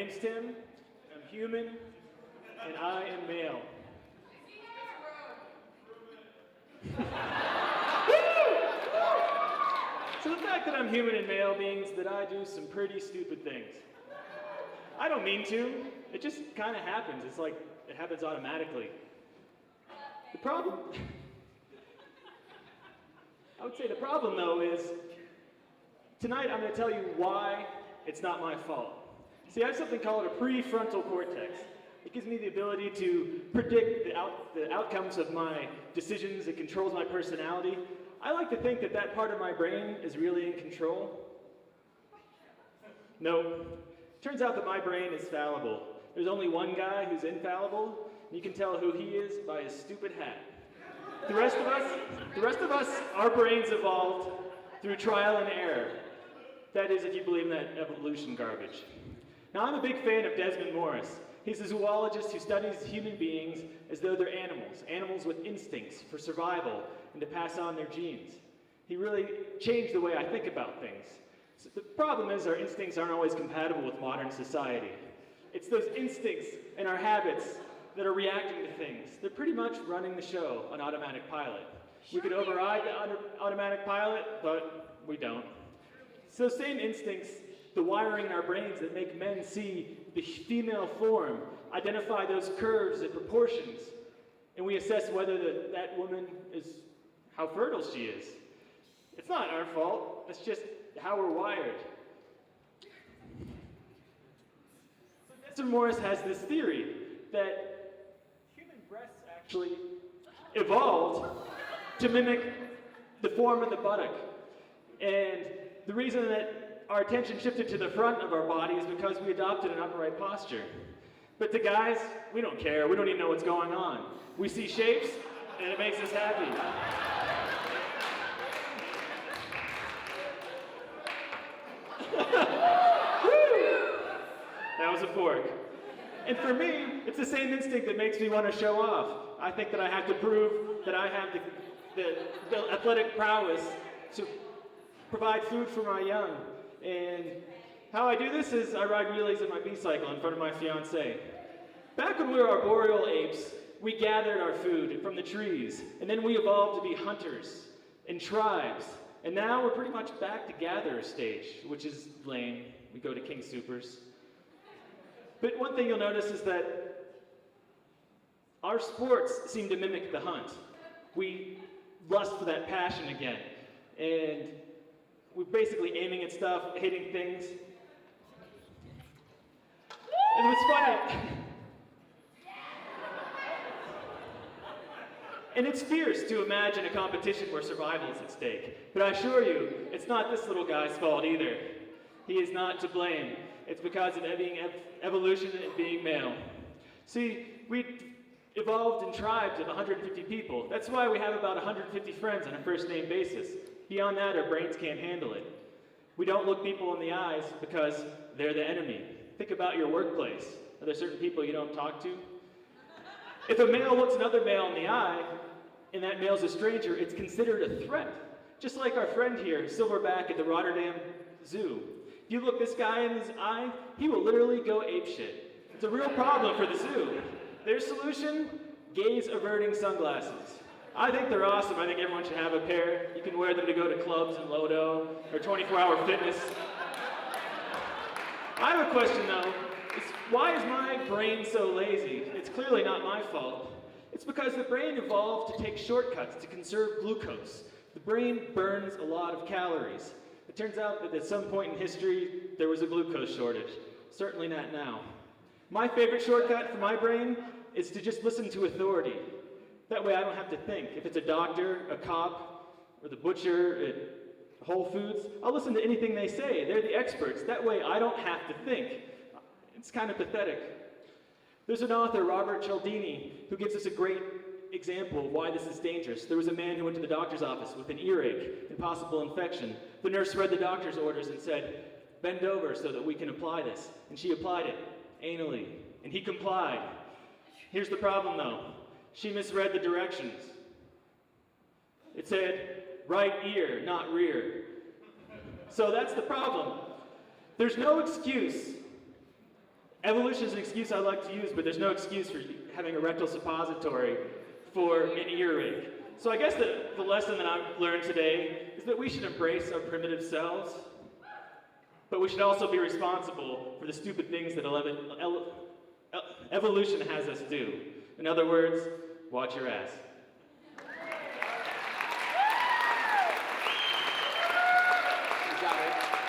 name's Tim, I'm human, and I am male. So the fact that I'm human and male means that I do some pretty stupid things. I don't mean to, it just kind of happens. It's like it happens automatically. The problem, I would say the problem though is, tonight I'm going to tell you why it's not my fault. See, I have something called a prefrontal cortex. It gives me the ability to predict the outcomes of my decisions. It controls my personality. I like to think that that part of my brain is really in control. No. Turns out that my brain is fallible. There's only one guy who's infallible, and you can tell who he is by his stupid hat. The rest of us, our brains evolved through trial and error. That is, if you believe in that evolution garbage. Now, I'm a big fan of Desmond Morris. He's a zoologist who studies human beings as though they're animals with instincts for survival and to pass on their genes. He really changed the way I think about things. So the problem is our instincts aren't always compatible with modern society. It's those instincts and our habits that are reacting to things. They're pretty much running the show on automatic pilot. We could override the automatic pilot, but we don't. So same instincts, the wiring in our brains that make men see the female form, identify those curves and proportions, and we assess whether that woman is, how fertile she is. It's not our fault, it's just how we're wired. So Desmond Morris has this theory that human breasts actually evolved to mimic the form of the buttock. And the reason that our attention shifted to the front of our body is because we adopted an upright posture. But to guys, we don't care. We don't even know what's going on. We see shapes, and it makes us happy. That was a fork. And for me, it's the same instinct that makes me want to show off. I think that I have to prove that I have the athletic prowess to provide food for my young. And how I do this is I ride wheelies in my B-cycle in front of my fiancée. Back when we were arboreal apes, we gathered our food from the trees, and then we evolved to be hunters and tribes. And now we're pretty much back to gatherer stage, which is lame. We go to King Supers. But one thing you'll notice is that our sports seem to mimic the hunt. We lust for that passion again. And we're basically aiming at stuff, hitting things. And what's funny, and it's fierce to imagine a competition where survival is at stake. But I assure you, it's not this little guy's fault either. He is not to blame. It's because of being evolution and being male. See, we evolved in tribes of 150 people. That's why we have about 150 friends on a first-name basis. Beyond that, our brains can't handle it. We don't look people in the eyes because they're the enemy. Think about your workplace. Are there certain people you don't talk to? If a male looks another male in the eye, and that male's a stranger, it's considered a threat. Just like our friend here, Silverback at the Rotterdam Zoo. If you look this guy in his eye, he will literally go apeshit. It's a real problem for the zoo. Their solution? Gaze-averting sunglasses. I think they're awesome. I think everyone should have a pair. You can wear them to go to clubs in Lodo or 24-hour fitness. I have a question though. Why is my brain so lazy? It's clearly not my fault. It's because the brain evolved to take shortcuts to conserve glucose. The brain burns a lot of calories. It turns out that at some point in history, there was a glucose shortage. Certainly not now. My favorite shortcut for my brain is to just listen to authority. That way I don't have to think. If it's a doctor, a cop, or the butcher at Whole Foods, I'll listen to anything they say. They're the experts. That way I don't have to think. It's kind of pathetic. There's an author, Robert Cialdini, who gives us a great example of why this is dangerous. There was a man who went to the doctor's office with an earache and possible infection. The nurse read the doctor's orders and said, "Bend over so that we can apply this." And she applied it anally, and he complied. Here's the problem though. She misread the directions. It said, right ear, not rear. So that's the problem. There's no excuse Evolution is an excuse I like to use, but there's no excuse for having a rectal suppository for an earring. So I guess the lesson that I've learned today is that we should embrace our primitive selves, but we should also be responsible for the stupid things that evolution has us do. In other words, watch your ass. You got it.